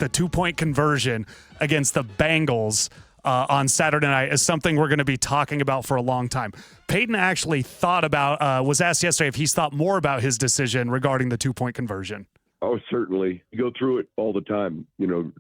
the 2-point conversion against the Bengals on Saturday night is something we're going to be talking about for a long time. Payton actually was asked yesterday if he's thought more about his decision regarding the 2-point conversion. Oh, certainly. You go through it all the time,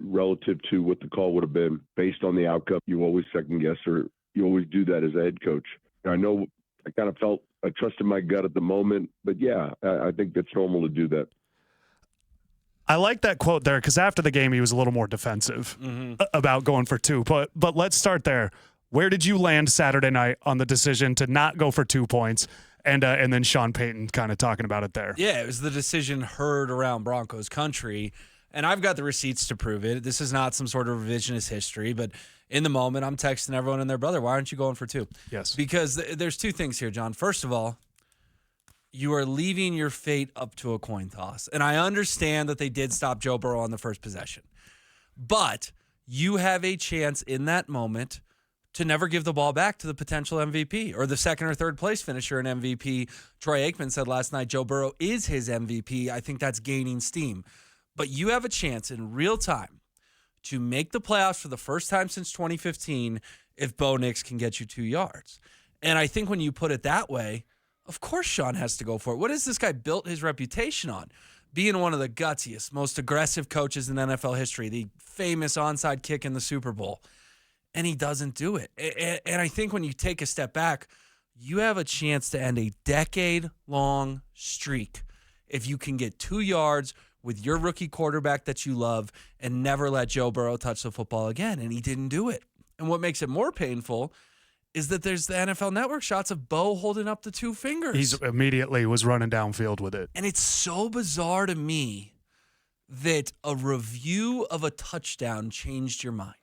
relative to what the call would have been based on the outcome. You always second guess, or you always do that as a head coach. I know I kind of felt I trusted my gut at the moment, but yeah, I think that's normal to do that. I like that quote there because after the game, he was a little more defensive about going for 2. But let's start there. Where did you land Saturday night on the decision to not go for 2 points? And then Sean Payton kind of talking about it there. Yeah, it was the decision heard around Broncos country, and I've got the receipts to prove it. This is not some sort of revisionist history, but in the moment, I'm texting everyone and their brother, why aren't you going for 2? Yes. Because there's 2 things here, John. First of all, you are leaving your fate up to a coin toss. And I understand that they did stop Joe Burrow on the first possession. But you have a chance in that moment to never give the ball back to the potential MVP or the second or third place finisher in MVP. Troy Aikman said last night Joe Burrow is his MVP. I think that's gaining steam. But you have a chance in real time to make the playoffs for the first time since 2015 if Bo Nix can get you 2 yards. And I think when you put it that way, of course Sean has to go for it. What has this guy built his reputation on? Being one of the gutsiest, most aggressive coaches in NFL history, the famous onside kick in the Super Bowl. And he doesn't do it. And I think when you take a step back, you have a chance to end a decade-long streak if you can get 2 yards with your rookie quarterback that you love and never let Joe Burrow touch the football again. And he didn't do it. And what makes it more painful is that there's the NFL Network shots of Bo holding up the 2 fingers. He's immediately was running downfield with it. And it's so bizarre to me that a review of a touchdown changed your mind.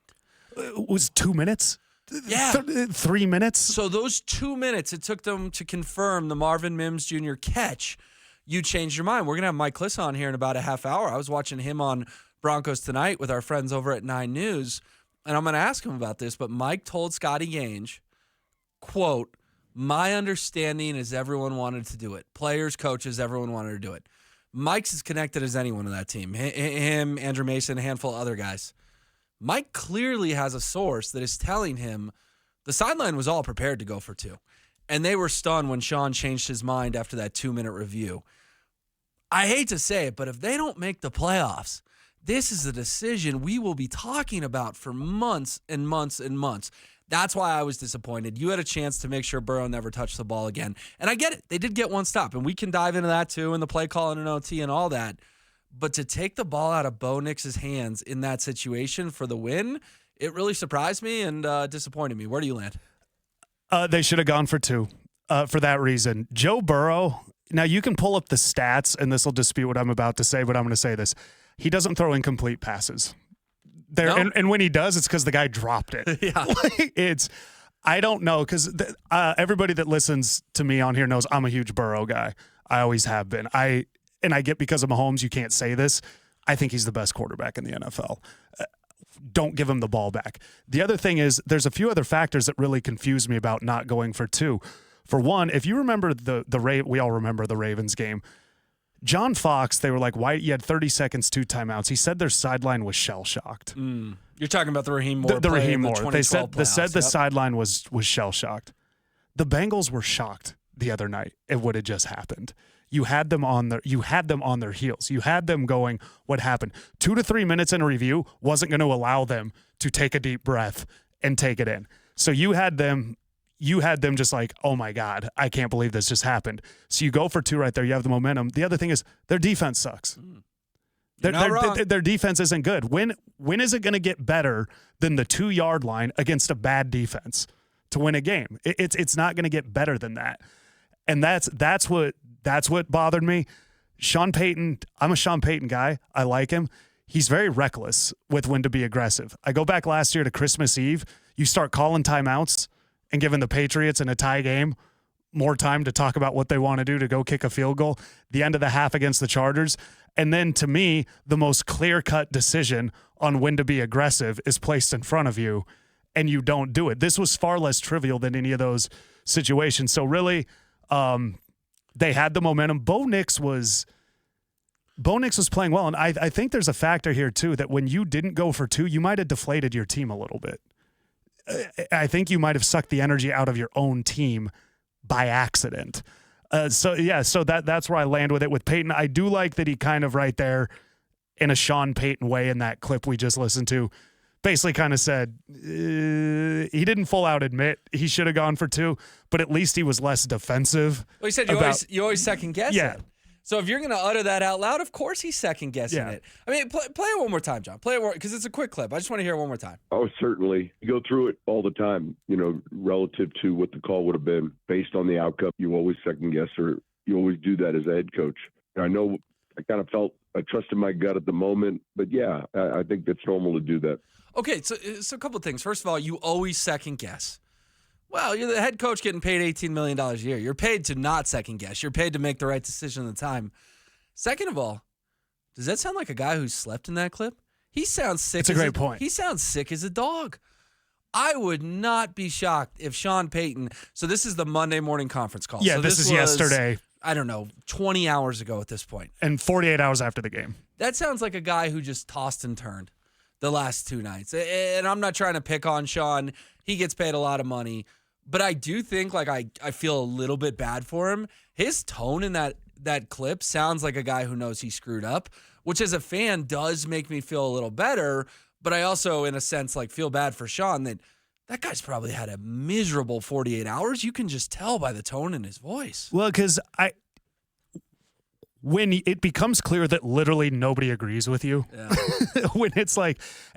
It was 2 minutes? Yeah. 3 minutes? So those 2 minutes, it took them to confirm the Marvin Mims Jr. catch. You changed your mind. We're going to have Mike Kliss on here in about a half hour. I was watching him on Broncos Tonight with our friends over at 9 News, and I'm going to ask him about this, but Mike told Scotty Gange, quote, my understanding is everyone wanted to do it. Players, coaches, everyone wanted to do it. Mike's as connected as anyone on that team. Him, Andrew Mason, a handful of other guys. Mike clearly has a source that is telling him the sideline was all prepared to go for 2. And they were stunned when Sean changed his mind after that 2-minute review. I hate to say it, but if they don't make the playoffs, this is a decision we will be talking about for months and months and months. That's why I was disappointed. You had a chance to make sure Burrow never touched the ball again. And I get it. They did get one stop, and we can dive into that too and the play call and OT and all that. But to take the ball out of Bo Nix's hands in that situation for the win, it really surprised me and disappointed me. Where do you land? They should have gone for 2 for that reason. Joe Burrow, now you can pull up the stats, and this will dispute what I'm about to say, but I'm going to say this. He doesn't throw incomplete passes. No. And when he does, it's because the guy dropped it. Yeah. I don't know, because everybody that listens to me on here knows I'm a huge Burrow guy. I always have been. And I get because of Mahomes, you can't say this. I think he's the best quarterback in the NFL. Don't give him the ball back. The other thing is there's a few other factors that really confuse me about not going for 2. For one, if you remember we all remember the Ravens game. John Fox, they were like, why you had 30 seconds, 2 timeouts. He said their sideline was shell-shocked. You're talking about the Raheem Moore the play Raheem Moore. They said the sideline was shell-shocked. The Bengals were shocked the other night at what had just happened. You had them on their heels. You had them going, what happened? 2 to 3 minutes in a review wasn't going to allow them to take a deep breath and take it in. So you had them just like, oh my God, I can't believe this just happened. So you go for 2 right there. You have the momentum. The other thing is their defense sucks. Their defense isn't good. When is it going to get better than the 2-yard line against a bad defense to win a game? It's not going to get better than that. And that's what bothered me. Sean Payton, I'm a Sean Payton guy. I like him. He's very reckless with when to be aggressive. I go back last year to Christmas Eve. You start calling timeouts and giving the Patriots in a tie game more time to talk about what they want to do to go kick a field goal. The end of the half against the Chargers. And then to me, the most clear-cut decision on when to be aggressive is placed in front of you, and you don't do it. This was far less trivial than any of those situations. So really, they had the momentum. Bo Nix was Bo Nix was playing well, and I think there's a factor here too that when you didn't go for 2, you might have deflated your team a little bit. I think you might have sucked the energy out of your own team by accident. So that's where I land with it with Payton. I do like that he kind of right there in a Sean Payton way in that clip we just listened to, basically kind of said he didn't full out admit he should have gone for 2, but at least he was less defensive. Well, he said you always second guess it. So if you're going to utter that out loud, of course he's second guessing it. I mean, play it one more time, John. Play it because it's a quick clip. I just want to hear it one more time. Oh, certainly. You go through it all the time, relative to what the call would have been based on the outcome. You always second guess, or you always do that as a head coach. And I know I kind of felt I trusted my gut at the moment, but yeah, I think that's normal to do that. Okay, so a couple of things. First of all, you always second guess. Well, you're the head coach getting paid $18 million a year. You're paid to not second guess. You're paid to make the right decision at the time. Second of all, does that sound like a guy who slept in that clip? He sounds sick. It's a great point. He sounds sick as a dog. I would not be shocked if Sean Payton. So this is the Monday morning conference call. Yeah, so this is yesterday. I don't know, 20 hours ago at this point. And 48 hours after the game. That sounds like a guy who just tossed and turned the last 2 nights. And I'm not trying to pick on Sean. He gets paid a lot of money. But I do think, I feel a little bit bad for him. His tone in that clip sounds like a guy who knows he screwed up, which as a fan does make me feel a little better. But I also, in a sense, feel bad for Sean that guy's probably had a miserable 48 hours. You can just tell by the tone in his voice. Well, because when it becomes clear that literally nobody agrees with you, when it's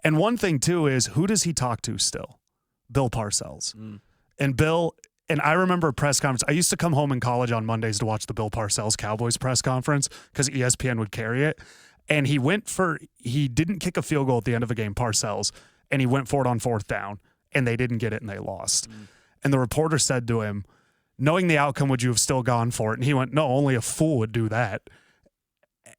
and one thing too is, who does he talk to still? Bill Parcells. And Bill, and I remember a press conference. I used to come home in college on Mondays to watch the Bill Parcells Cowboys press conference because ESPN would carry it. And he didn't kick a field goal at the end of a game, Parcells, and he went for it on 4th down, and they didn't get it and they lost. And the reporter said to him, knowing the outcome, would you have still gone for it? And he went, no, only a fool would do that.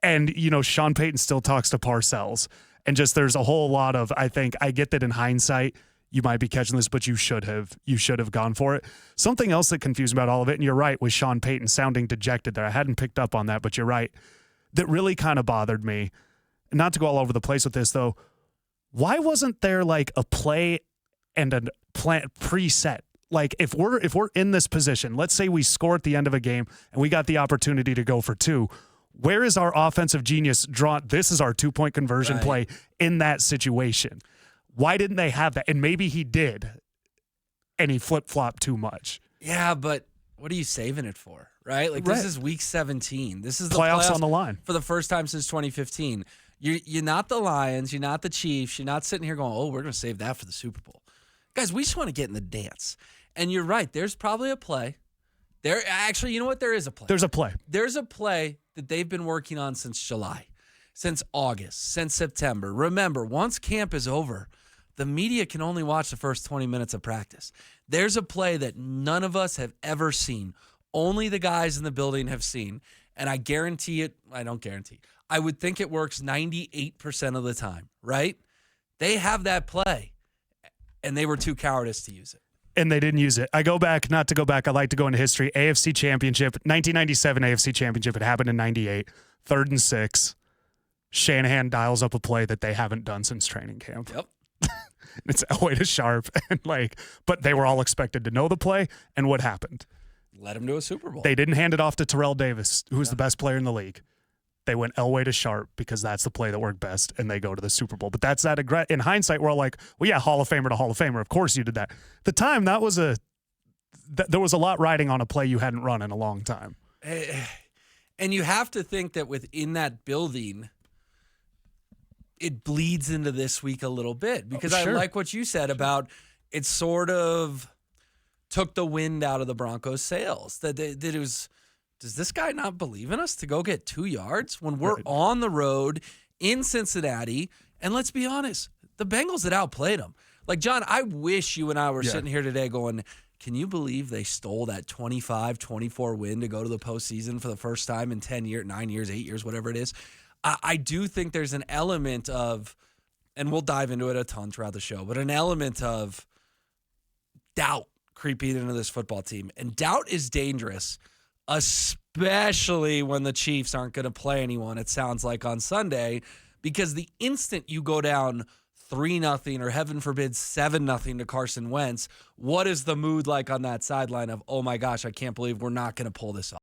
And, Sean Payton still talks to Parcells. And just there's a whole lot of, I get that in hindsight, you might be catching this, but you should have gone for it. Something else that confused me about all of it, and you're right, was Sean Payton sounding dejected there. I hadn't picked up on that, but you're right. That really kind of bothered me. Not to go all over the place with this, though. Why wasn't there a play and a plan preset? If we're in this position, let's say we score at the end of a game and we got the opportunity to go for 2. Where is our offensive genius drawn? This is our 2-point conversion play in that situation. Why didn't they have that? And maybe he did, and he flip-flopped too much. Yeah, but what are you saving it for, right? This is week 17. This is the playoffs on the line for the first time since 2015. You're not the Lions. You're not the Chiefs. You're not sitting here going, oh, we're going to save that for the Super Bowl. Guys, we just want to get in the dance. And you're right. There's probably a play. Actually, you know what? There is a play. There's a play. There's a play that they've been working on since July, since August, since September. Remember, once camp is over, the media can only watch the first 20 minutes of practice. There's a play that none of us have ever seen. Only the guys in the building have seen. And I guarantee it. I don't guarantee. I would think it works 98% of the time, right? They have that play, and they were too cowardice to use it. And they didn't use it. I like to go into history. AFC Championship, 1997 AFC Championship. It happened in 98. 3rd and 6. Shanahan dials up a play that they haven't done since training camp. Yep. It's Elway to Sharp. And but they were all expected to know the play. And what happened? Led him to a Super Bowl. They didn't hand it off to Terrell Davis, who's the best player in the league. They went Elway to Sharp because that's the play that worked best, and they go to the Super Bowl. But that's that. In hindsight, we're all like, well, yeah, Hall of Famer to Hall of Famer. Of course you did that. At the time, there was a lot riding on a play you hadn't run in a long time. And you have to think that within that building, it bleeds into this week a little bit because I like what you said about it sort of took the wind out of the Broncos' sails. That it was, does this guy not believe in us to go get 2 yards when we're on the road in Cincinnati? And let's be honest, the Bengals had outplayed them. John, I wish you and I were sitting here today going, can you believe they stole that 25-24 win to go to the postseason for the first time in 10 years, 9 years, 8 years, whatever it is? I do think there's an element of, and we'll dive into it a ton throughout the show, but an element of doubt creeping into this football team. And doubt is dangerous especially when the Chiefs aren't going to play anyone, it sounds like, on Sunday, because the instant you go down 3-0 or heaven forbid 7-0 to Carson Wentz, what is the mood like on that sideline of, oh my gosh, I can't believe we're not going to pull this off?